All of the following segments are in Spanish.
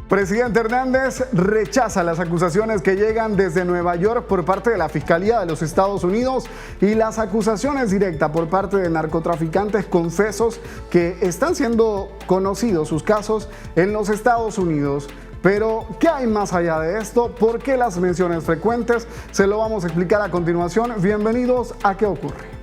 Presidente Hernández rechaza las acusaciones que llegan desde Nueva York por parte de la Fiscalía de los Estados Unidos y las acusaciones directas por parte de narcotraficantes confesos que están siendo conocidos sus casos en los Estados Unidos. Pero, ¿qué hay más allá de esto? ¿Por qué las menciones frecuentes? Se lo vamos a explicar a continuación. Bienvenidos a ¿Qué ocurre?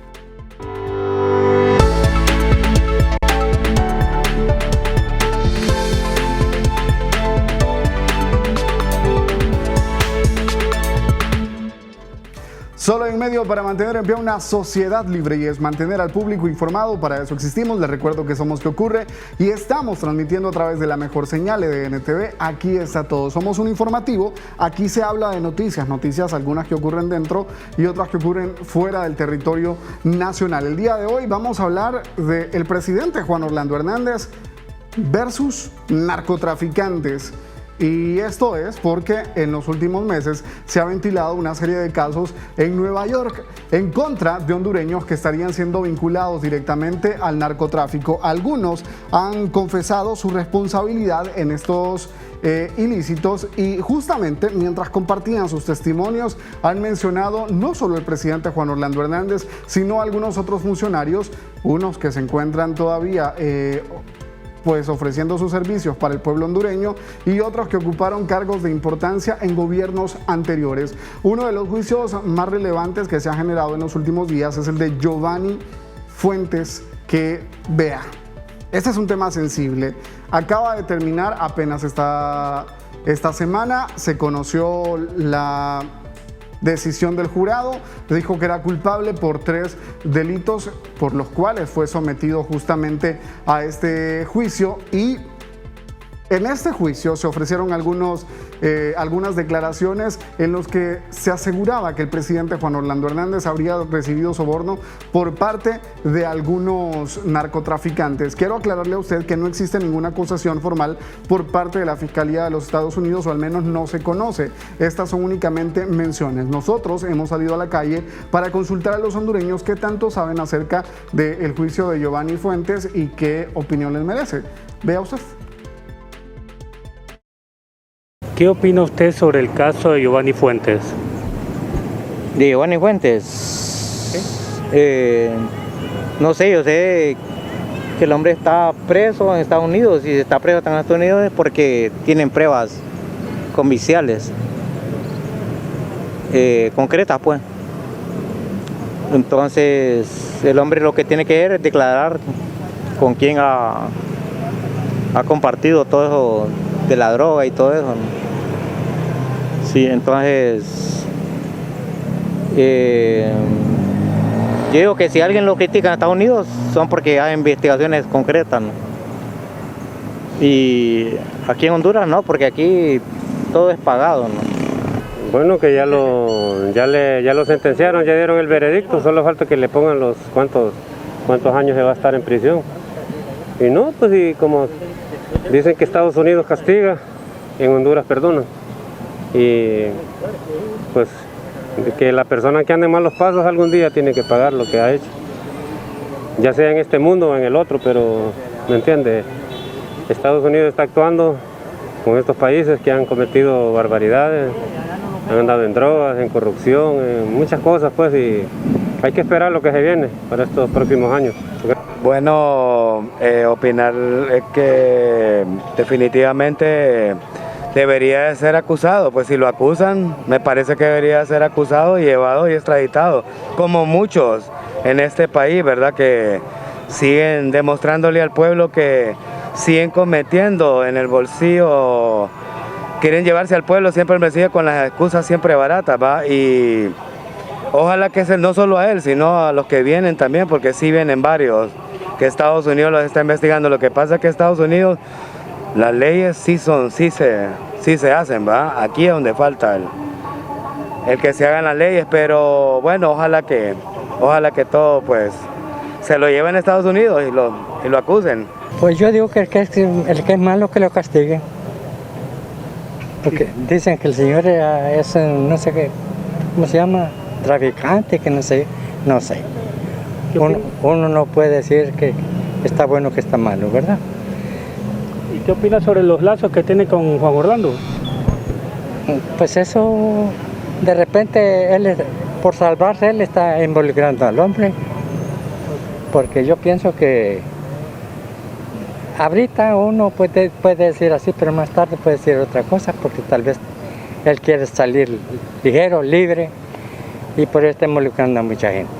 Solo hay un medio para mantener en pie una sociedad libre y es mantener al público informado. Para eso existimos. Les recuerdo que somos ¿Qué ocurre? Y estamos transmitiendo a través de la mejor señal de NTV. Aquí está todo. Somos un informativo. Aquí se habla de noticias, algunas que ocurren dentro y otras que ocurren fuera del territorio nacional. El día de hoy vamos a hablar del presidente Juan Orlando Hernández versus narcotraficantes. Y esto es porque en los últimos meses se ha ventilado una serie de casos en Nueva York en contra de hondureños que estarían siendo vinculados directamente al narcotráfico. Algunos han confesado su responsabilidad en estos ilícitos y justamente mientras compartían sus testimonios han mencionado no solo el presidente Juan Orlando Hernández, sino algunos otros funcionarios, unos que se encuentran todavía pues ofreciendo sus servicios para el pueblo hondureño y otros que ocuparon cargos de importancia en gobiernos anteriores. Uno de los juicios más relevantes que se ha generado en los últimos días es el de Giovanni Fuentes, que vea, este es un tema sensible. Acaba de terminar apenas esta semana, se conoció la decisión del jurado, dijo que era culpable por 3 delitos por los cuales fue sometido justamente a este juicio y en este juicio se ofrecieron algunas declaraciones en los que se aseguraba que el presidente Juan Orlando Hernández habría recibido soborno por parte de algunos narcotraficantes. Quiero aclararle a usted que no existe ninguna acusación formal por parte de la Fiscalía de los Estados Unidos, o al menos no se conoce. Estas son únicamente menciones. Nosotros hemos salido a la calle para consultar a los hondureños qué tanto saben acerca del juicio de Giovanni Fuentes y qué opinión les merece. Vea usted. ¿Qué opina usted sobre el caso de Giovanni Fuentes? ¿De Giovanni Fuentes? ¿Sí? No sé, yo sé que el hombre está preso en Estados Unidos y si está preso en Estados Unidos es porque tienen pruebas conviciales, concretas pues. Entonces el hombre lo que tiene que hacer es declarar con quién ha compartido todo eso de la droga y todo eso, ¿no? Sí, entonces yo digo que si alguien lo critica en Estados Unidos son porque hay investigaciones concretas, ¿no? Y aquí en Honduras no, porque aquí todo es pagado, ¿no? Bueno, que ya lo sentenciaron, ya dieron el veredicto, solo falta que le pongan los cuántos años se va a estar en prisión. Y no, pues y como dicen que Estados Unidos castiga, en Honduras perdona. Y pues que la persona que ande en malos pasos algún día tiene que pagar lo que ha hecho. Ya sea en este mundo o en el otro, pero ¿me entiende? Estados Unidos está actuando con estos países que han cometido barbaridades, han andado en drogas, en corrupción, en muchas cosas pues, y hay que esperar lo que se viene para estos próximos años. Bueno, opinar es que definitivamente debería de ser acusado, pues si lo acusan, me parece que debería ser acusado, llevado y extraditado, como muchos en este país, ¿verdad? Que siguen demostrándole al pueblo que siguen cometiendo en el bolsillo, quieren llevarse al pueblo siempre el bolsillo con las excusas siempre baratas, ¿va? Y ojalá que no solo a él, sino a los que vienen también, porque sí vienen varios, que Estados Unidos los está investigando. Lo que pasa es que Estados Unidos, las leyes sí se hacen, ¿va? Aquí es donde falta el que se hagan las leyes, pero bueno, ojalá que todo pues se lo lleven a Estados Unidos y lo acusen. Pues yo digo que el que es malo que lo castigue. Porque dicen que el señor es no sé qué, ¿cómo se llama? Traficante, que no sé. Uno no puede decir que está bueno que está malo, ¿verdad? ¿Qué opina sobre los lazos que tiene con Juan Orlando? Pues eso, de repente, por salvarse, él está involucrando al hombre. Porque yo pienso que ahorita uno puede decir así, pero más tarde puede decir otra cosa, porque tal vez él quiere salir ligero, libre, y por eso está involucrando a mucha gente.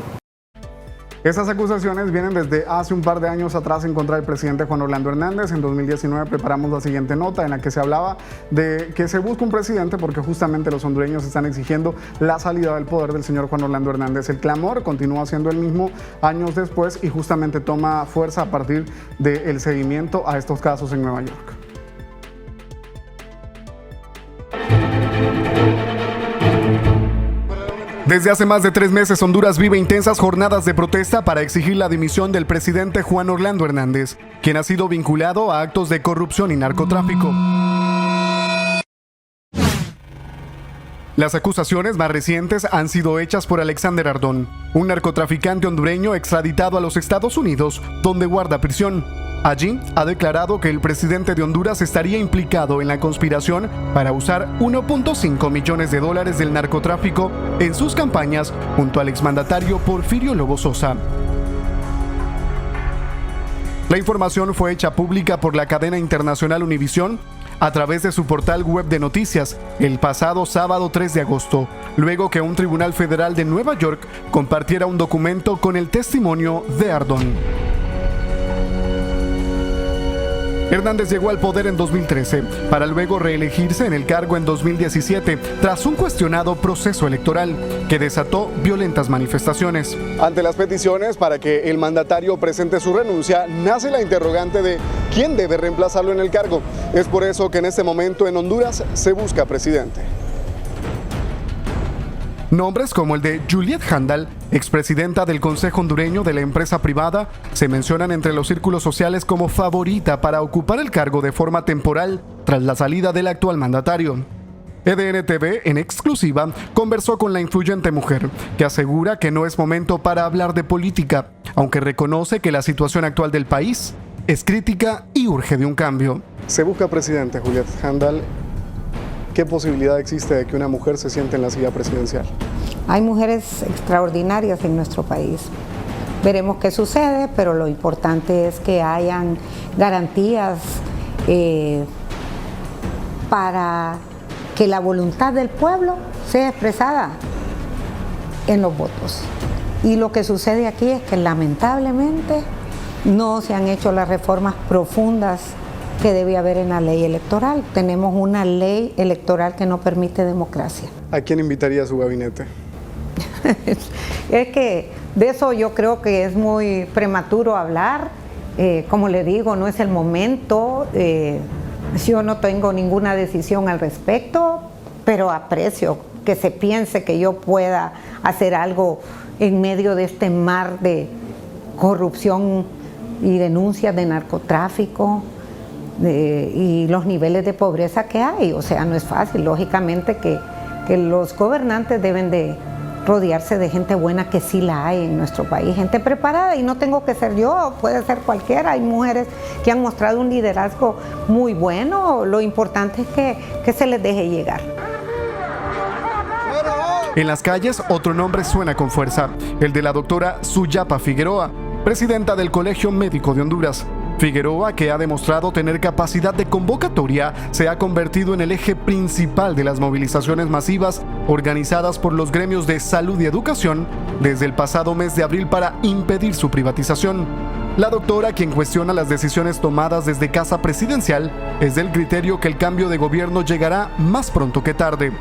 Estas acusaciones vienen desde hace un par de años atrás en contra del presidente Juan Orlando Hernández. En 2019 preparamos la siguiente nota en la que se hablaba de que se busca un presidente porque justamente los hondureños están exigiendo la salida del poder del señor Juan Orlando Hernández. El clamor continúa siendo el mismo años después y justamente toma fuerza a partir del seguimiento a estos casos en Nueva York. Desde hace más de 3 meses, Honduras vive intensas jornadas de protesta para exigir la dimisión del presidente Juan Orlando Hernández, quien ha sido vinculado a actos de corrupción y narcotráfico. Las acusaciones más recientes han sido hechas por Alexander Ardón, un narcotraficante hondureño extraditado a los Estados Unidos, donde guarda prisión. Allí ha declarado que el presidente de Honduras estaría implicado en la conspiración para usar 1.5 millones de dólares del narcotráfico en sus campañas junto al exmandatario Porfirio Lobo Sosa. La información fue hecha pública por la cadena internacional Univisión a través de su portal web de noticias el pasado sábado 3 de agosto, luego que un tribunal federal de Nueva York compartiera un documento con el testimonio de Ardón. Hernández llegó al poder en 2013 para luego reelegirse en el cargo en 2017 tras un cuestionado proceso electoral que desató violentas manifestaciones. Ante las peticiones para que el mandatario presente su renuncia, nace la interrogante de quién debe reemplazarlo en el cargo. Es por eso que en este momento en Honduras se busca presidente. Nombres como el de Juliet Handal, expresidenta del Consejo Hondureño de la empresa privada, se mencionan entre los círculos sociales como favorita para ocupar el cargo de forma temporal tras la salida del actual mandatario. EDN TV, en exclusiva, conversó con la influyente mujer, que asegura que no es momento para hablar de política, aunque reconoce que la situación actual del país es crítica y urge de un cambio. Se busca presidente, Juliet Handal. ¿Qué posibilidad existe de que una mujer se siente en la silla presidencial? Hay mujeres extraordinarias en nuestro país. Veremos qué sucede, pero lo importante es que hayan garantías para que la voluntad del pueblo sea expresada en los votos. Y lo que sucede aquí es que lamentablemente no se han hecho las reformas profundas que debe haber en la ley electoral. Tenemos una ley electoral que no permite democracia. ¿A quién invitaría a su gabinete? Es que de eso yo creo que es muy prematuro hablar. Como le digo, no es el momento. Yo no tengo ninguna decisión al respecto, pero aprecio que se piense que yo pueda hacer algo en medio de este mar de corrupción y denuncias de narcotráfico. Y los niveles de pobreza que hay, o sea, no es fácil. Lógicamente que los gobernantes deben de rodearse de gente buena, que sí la hay en nuestro país, gente preparada, y no tengo que ser yo, puede ser cualquiera. Hay mujeres que han mostrado un liderazgo muy bueno, lo importante es que se les deje llegar. En las calles, otro nombre suena con fuerza, el de la doctora Suyapa Figueroa, presidenta del Colegio Médico de Honduras. Figueroa, que ha demostrado tener capacidad de convocatoria, se ha convertido en el eje principal de las movilizaciones masivas organizadas por los gremios de salud y educación desde el pasado mes de abril para impedir su privatización. La doctora, quien cuestiona las decisiones tomadas desde Casa Presidencial, es del criterio que el cambio de gobierno llegará más pronto que tarde,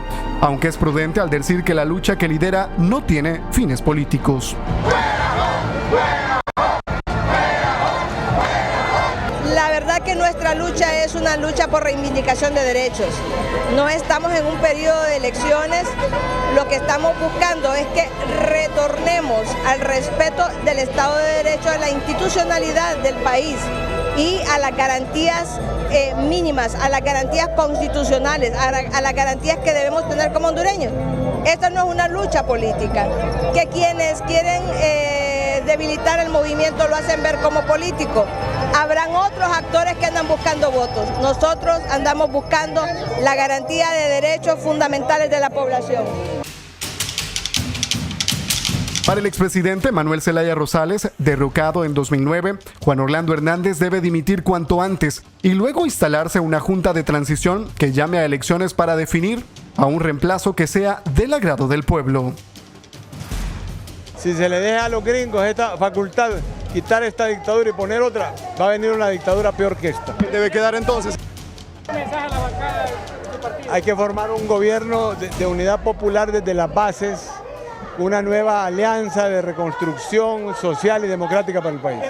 aunque es prudente al decir que la lucha que lidera no tiene fines políticos. Que nuestra lucha es una lucha por reivindicación de derechos. No estamos en un periodo de elecciones, lo que estamos buscando es que retornemos al respeto del Estado de Derecho, a la institucionalidad del país y a las garantías mínimas, a las garantías constitucionales, a las garantías que debemos tener como hondureños. Esta no es una lucha política, que quienes quieren debilitar el movimiento lo hacen ver como político. habrán otros actores que andan buscando votos. Nosotros andamos buscando la garantía de derechos fundamentales de la población. Para el expresidente Manuel Zelaya Rosales, derrocado en 2009, Juan Orlando Hernández debe dimitir cuanto antes y luego instalarse una junta de transición que llame a elecciones para definir a un reemplazo que sea del agrado del pueblo. Si se le deja a los gringos esta facultad, quitar esta dictadura y poner otra, va a venir una dictadura peor que esta. ¿Qué debe quedar entonces? Hay que formar un gobierno de unidad popular desde las bases, una nueva alianza de reconstrucción social y democrática para el país.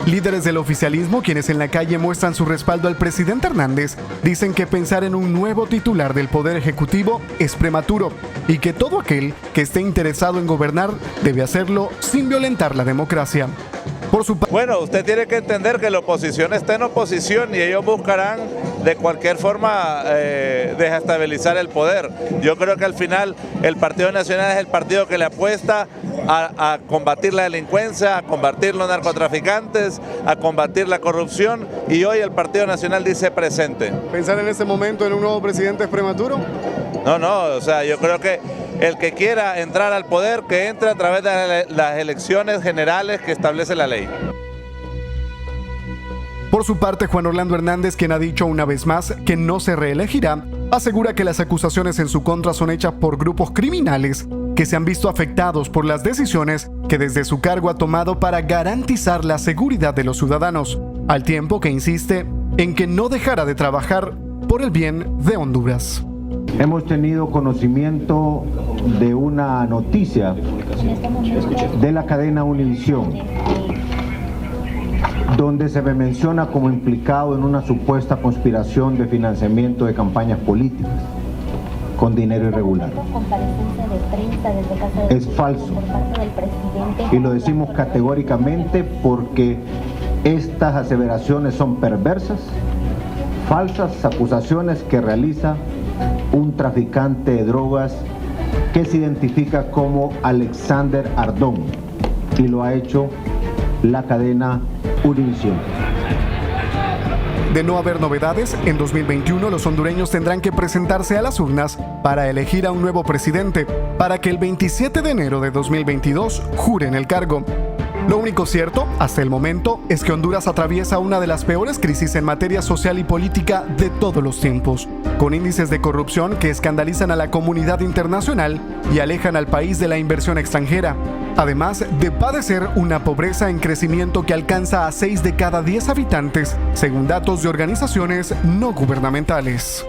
Líderes del oficialismo, quienes en la calle muestran su respaldo al presidente Hernández, dicen que pensar en un nuevo titular del Poder Ejecutivo es prematuro y que todo aquel que esté interesado en gobernar debe hacerlo sin violentar la democracia. Bueno, usted tiene que entender que la oposición está en oposición y ellos buscarán de cualquier forma desestabilizar el poder. Yo creo que al final el Partido Nacional es el partido que le apuesta a combatir la delincuencia, a combatir los narcotraficantes, a combatir la corrupción, y hoy el Partido Nacional dice presente. ¿Pensar en este momento en un nuevo presidente es prematuro? No, o sea, yo creo que el que quiera entrar al poder, que entre a través de las elecciones generales que establece la ley. Por su parte, Juan Orlando Hernández, quien ha dicho una vez más que no se reelegirá, asegura que las acusaciones en su contra son hechas por grupos criminales que se han visto afectados por las decisiones que desde su cargo ha tomado para garantizar la seguridad de los ciudadanos, al tiempo que insiste en que no dejará de trabajar por el bien de Honduras. Hemos tenido conocimiento de una noticia de la cadena Univisión, donde se me menciona como implicado en una supuesta conspiración de financiamiento de campañas políticas con dinero irregular. Es falso y lo decimos categóricamente porque estas aseveraciones son perversas, falsas acusaciones que realiza un traficante de drogas que se identifica como Alexander Ardón y lo ha hecho la cadena Univisión. De no haber novedades, en 2021 los hondureños tendrán que presentarse a las urnas para elegir a un nuevo presidente, para que el 27 de enero de 2022 juren el cargo. Lo único cierto, hasta el momento, es que Honduras atraviesa una de las peores crisis en materia social y política de todos los tiempos, con índices de corrupción que escandalizan a la comunidad internacional y alejan al país de la inversión extranjera, además de padecer una pobreza en crecimiento que alcanza a 6 de cada 10 habitantes, según datos de organizaciones no gubernamentales.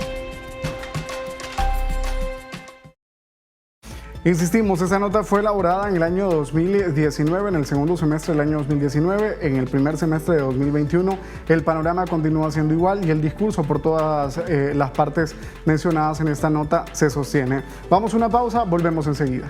Insistimos, esta nota fue elaborada en el año 2019, en el segundo semestre del año 2019, en el primer semestre de 2021. El panorama continúa siendo igual y el discurso por todas las partes mencionadas en esta nota se sostiene. Vamos a una pausa, volvemos enseguida.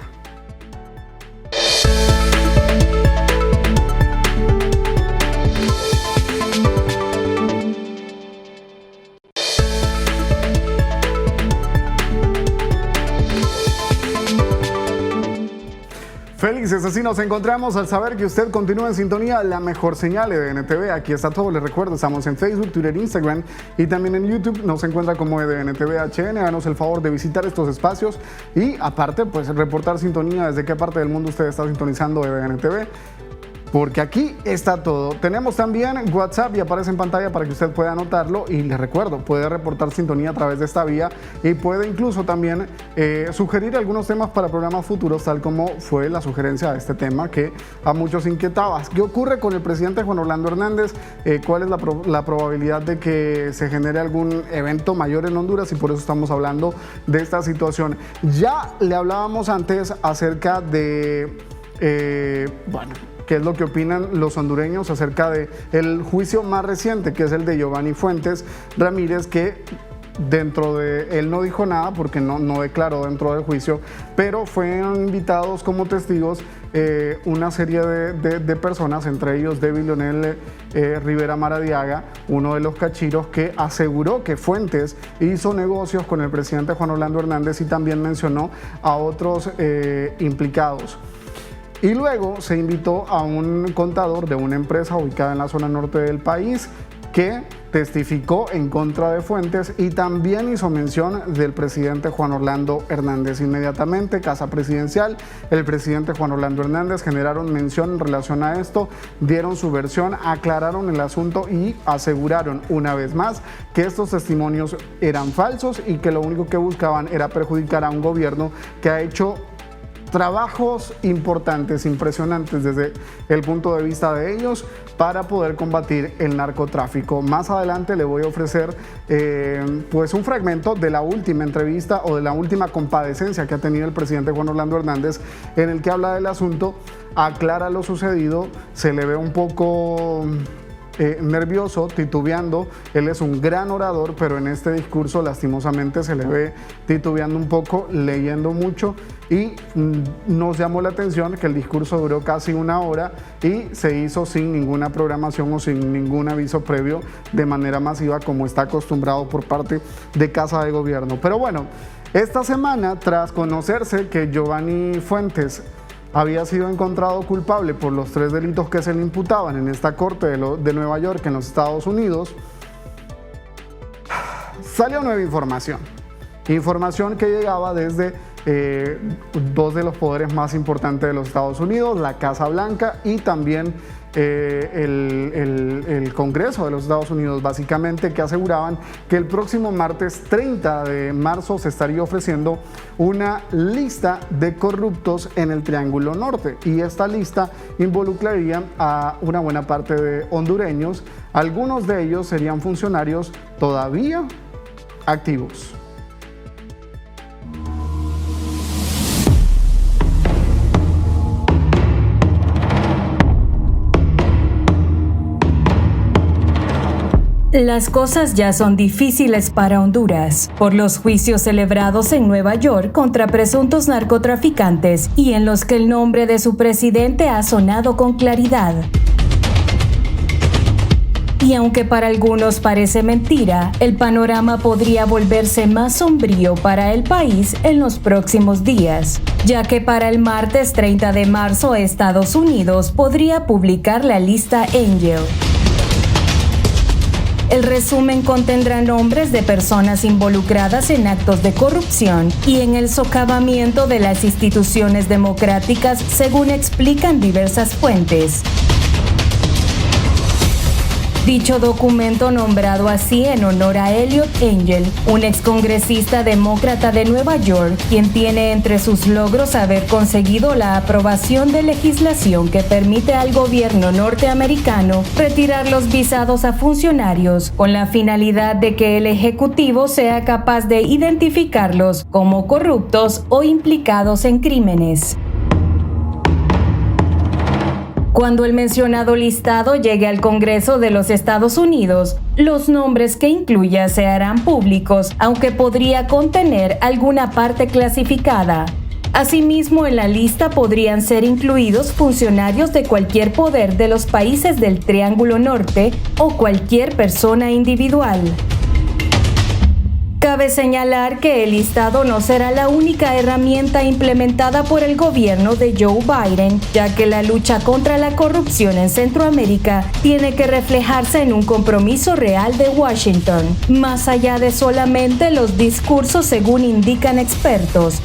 Felices, así nos encontramos al saber que usted continúa en sintonía, la mejor señal de EDN TV. Aquí está todo, les recuerdo, estamos en Facebook, Twitter, Instagram y también en YouTube. Nos encuentra como EDN TV HN. Háganos el favor de visitar estos espacios y aparte, pues reportar sintonía desde qué parte del mundo usted está sintonizando EDN TV. Porque aquí está todo. Tenemos también WhatsApp y aparece en pantalla para que usted pueda anotarlo y les recuerdo, puede reportar sintonía a través de esta vía y puede incluso también sugerir algunos temas para programas futuros, tal como fue la sugerencia de este tema que a muchos inquietaba. ¿Qué ocurre con el presidente Juan Orlando Hernández? ¿Cuál es la probabilidad de que se genere algún evento mayor en Honduras? Y por eso estamos hablando de esta situación. Ya le hablábamos antes acerca de, qué es lo que opinan los hondureños acerca del juicio más reciente, que es el de Giovanni Fuentes Ramírez, que dentro de, él no dijo nada porque no declaró dentro del juicio, pero fueron invitados como testigos una serie de personas, entre ellos David Leonel Rivera Maradiaga, uno de los cachiros, que aseguró que Fuentes hizo negocios con el presidente Juan Orlando Hernández y también mencionó a otros implicados. Y luego se invitó a un contador de una empresa ubicada en la zona norte del país que testificó en contra de Fuentes y también hizo mención del presidente Juan Orlando Hernández. Inmediatamente, Casa Presidencial, el presidente Juan Orlando Hernández generaron mención en relación a esto, dieron su versión, aclararon el asunto y aseguraron una vez más que estos testimonios eran falsos y que lo único que buscaban era perjudicar a un gobierno que ha hecho trabajos importantes, impresionantes desde el punto de vista de ellos para poder combatir el narcotráfico. Más adelante le voy a ofrecer pues un fragmento de la última entrevista o de la última comparecencia que ha tenido el presidente Juan Orlando Hernández, en el que habla del asunto, aclara lo sucedido, se le ve un poco nervioso, titubeando. Él es un gran orador, pero en este discurso lastimosamente se le ve titubeando un poco, leyendo mucho, y nos llamó la atención que el discurso duró casi una hora y se hizo sin ninguna programación o sin ningún aviso previo, de manera masiva, como está acostumbrado por parte de Casa de Gobierno. Pero bueno, esta semana, tras conocerse que Giovanni Fuentes había sido encontrado culpable por los 3 delitos que se le imputaban en esta corte de Nueva York, en los Estados Unidos, salió nueva información que llegaba desde 2 de los poderes más importantes de los Estados Unidos, la Casa Blanca y también el Congreso de los Estados Unidos, básicamente, que aseguraban que el próximo martes 30 de marzo se estaría ofreciendo una lista de corruptos en el Triángulo Norte, y esta lista involucraría a una buena parte de hondureños. Algunos de ellos serían funcionarios todavía activos. Las cosas ya son difíciles para Honduras por los juicios celebrados en Nueva York contra presuntos narcotraficantes y en los que el nombre de su presidente ha sonado con claridad. Y aunque para algunos parece mentira, el panorama podría volverse más sombrío para el país en los próximos días, ya que para el martes 30 de marzo Estados Unidos podría publicar la lista Angel. El resumen contendrá nombres de personas involucradas en actos de corrupción y en el socavamiento de las instituciones democráticas, según explican diversas fuentes. Dicho documento, nombrado así en honor a Eliot Engel, un excongresista demócrata de Nueva York, quien tiene entre sus logros haber conseguido la aprobación de legislación que permite al gobierno norteamericano retirar los visados a funcionarios con la finalidad de que el Ejecutivo sea capaz de identificarlos como corruptos o implicados en crímenes. Cuando el mencionado listado llegue al Congreso de los Estados Unidos, los nombres que incluya se harán públicos, aunque podría contener alguna parte clasificada. Asimismo, en la lista podrían ser incluidos funcionarios de cualquier poder de los países del Triángulo Norte o cualquier persona individual. Cabe señalar que el listado no será la única herramienta implementada por el gobierno de Joe Biden, ya que la lucha contra la corrupción en Centroamérica tiene que reflejarse en un compromiso real de Washington, más allá de solamente los discursos, según indican expertos.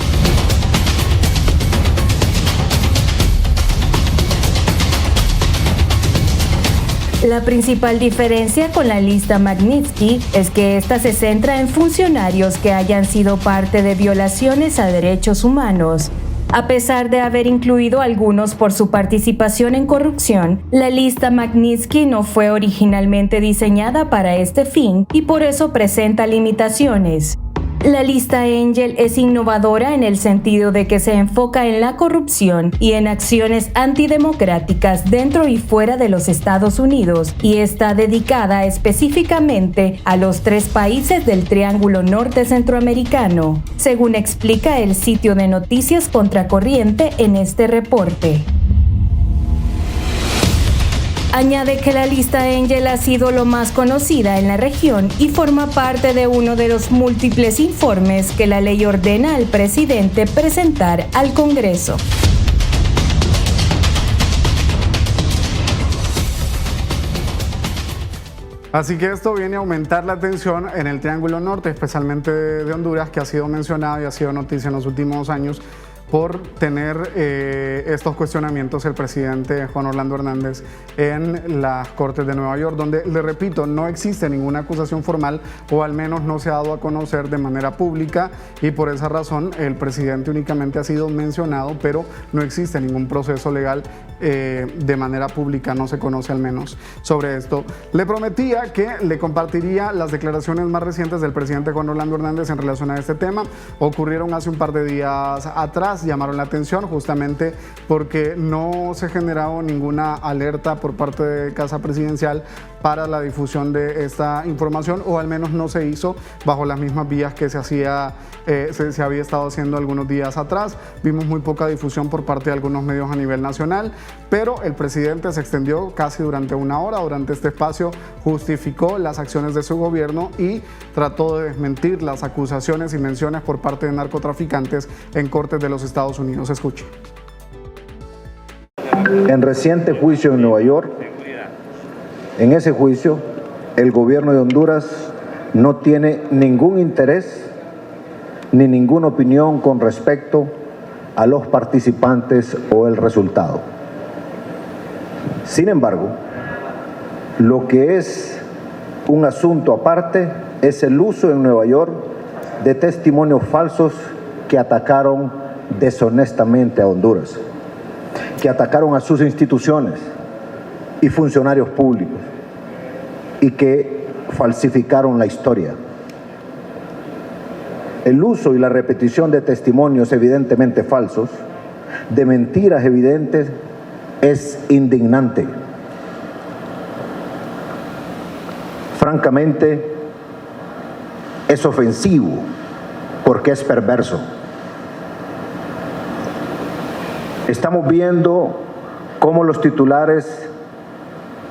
La principal diferencia con la lista Magnitsky es que esta se centra en funcionarios que hayan sido parte de violaciones a derechos humanos. A pesar de haber incluido algunos por su participación en corrupción, la lista Magnitsky no fue originalmente diseñada para este fin y por eso presenta limitaciones. La lista Angel es innovadora en el sentido de que se enfoca en la corrupción y en acciones antidemocráticas dentro y fuera de los Estados Unidos y está dedicada específicamente a los 3 países del Triángulo Norte Centroamericano, según explica el sitio de noticias Contracorriente en este reporte. Añade que la lista Angel ha sido lo más conocida en la región y forma parte de uno de los múltiples informes que la ley ordena al presidente presentar al Congreso. Así que esto viene a aumentar la tensión en el Triángulo Norte, especialmente de Honduras, que ha sido mencionado y ha sido noticia en los últimos años por tener estos cuestionamientos el presidente Juan Orlando Hernández en las Cortes de Nueva York, donde, le repito, no existe ninguna acusación formal o al menos no se ha dado a conocer de manera pública y por esa razón el presidente únicamente ha sido mencionado, pero no existe ningún proceso legal de manera pública, no se conoce al menos sobre esto. Le prometía que le compartiría las declaraciones más recientes del presidente Juan Orlando Hernández en relación a este tema. Ocurrieron hace un par de días atrás, llamaron la atención justamente porque no se generaba ninguna alerta por parte de Casa Presidencial para la difusión de esta información, o al menos no se hizo bajo las mismas vías que se había estado haciendo algunos días atrás. Vimos muy poca difusión por parte de algunos medios a nivel nacional, pero el presidente se extendió casi durante una hora. Durante este espacio justificó las acciones de su gobierno y trató de desmentir las acusaciones y menciones por parte de narcotraficantes en cortes de los Estados Unidos. Escuche. En reciente juicio en Nueva York, en ese juicio, el gobierno de Honduras no tiene ningún interés ni ninguna opinión con respecto a los participantes o el resultado. Sin embargo, lo que es un asunto aparte es el uso en Nueva York de testimonios falsos que atacaron deshonestamente a Honduras, que atacaron a sus instituciones y funcionarios públicos y que falsificaron la historia. El uso y la repetición de testimonios evidentemente falsos, de mentiras evidentes, es indignante. Francamente, es ofensivo porque es perverso. Estamos viendo cómo los titulares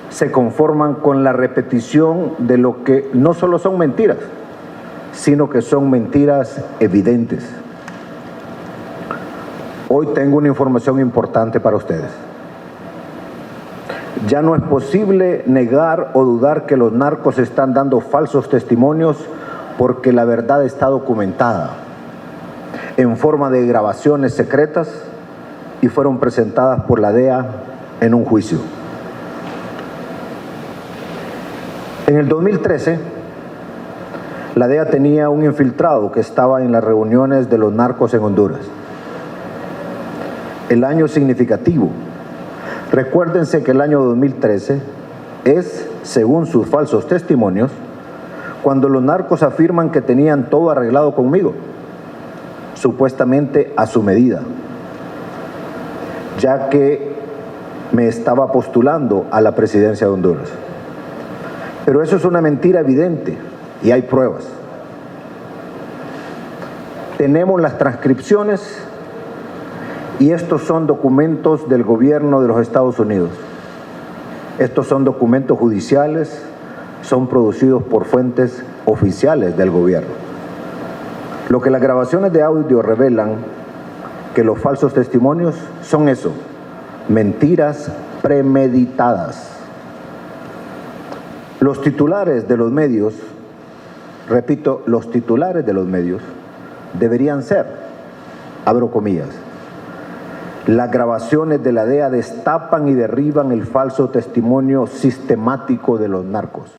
se conforman con la repetición de lo que no solo son mentiras, sino que son mentiras evidentes. Hoy tengo una información importante para ustedes. Ya no es posible negar o dudar que los narcos están dando falsos testimonios porque la verdad está documentada en forma de grabaciones secretas y fueron presentadas por la DEA en un juicio. En el 2013, la DEA tenía un infiltrado que estaba en las reuniones de los narcos en Honduras. El año significativo. Recuérdense que el año 2013 es, según sus falsos testimonios, cuando los narcos afirman que tenían todo arreglado conmigo, supuestamente a su medida, ya que me estaba postulando a la presidencia de Honduras. Pero eso es una mentira evidente y hay pruebas. Tenemos las transcripciones y estos son documentos del gobierno de los Estados Unidos. Estos son documentos judiciales, son producidos por fuentes oficiales del gobierno. Lo que las grabaciones de audio revelan que los falsos testimonios son eso, mentiras premeditadas. Los titulares de los medios, repito, los titulares de los medios deberían ser, abro comillas, las grabaciones de la DEA destapan y derriban el falso testimonio sistemático de los narcos.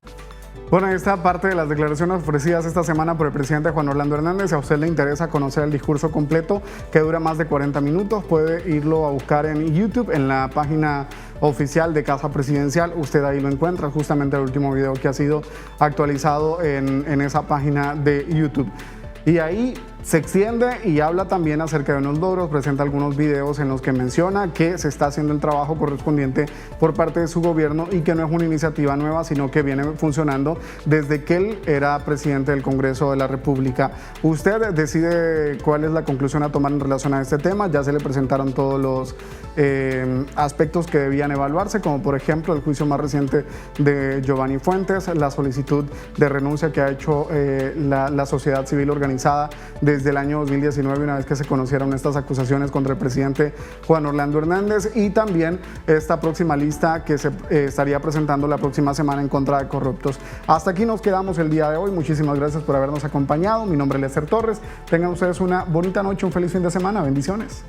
Bueno, esta parte de las declaraciones ofrecidas esta semana por el presidente Juan Orlando Hernández. Si a usted le interesa conocer el discurso completo, que dura más de 40 minutos, puede irlo a buscar en YouTube, en la página oficial de Casa Presidencial. Usted ahí lo encuentra, justamente el último video que ha sido actualizado en esa página de YouTube. Y ahí se extiende y habla también acerca de unos logros, presenta algunos videos en los que menciona que se está haciendo el trabajo correspondiente por parte de su gobierno y que no es una iniciativa nueva, sino que viene funcionando desde que él era presidente del Congreso de la República. Usted decide cuál es la conclusión a tomar en relación a este tema. Ya se le presentaron todos los aspectos que debían evaluarse, como por ejemplo el juicio más reciente de Giovanni Fuentes, la solicitud de renuncia que ha hecho la sociedad civil organizada desde el año 2019, una vez que se conocieron estas acusaciones contra el presidente Juan Orlando Hernández, y también esta próxima lista que se estaría presentando la próxima semana en contra de corruptos. Hasta aquí nos quedamos el día de hoy. Muchísimas gracias por habernos acompañado. Mi nombre es Lester Torres. Tengan ustedes una bonita noche, un feliz fin de semana. Bendiciones.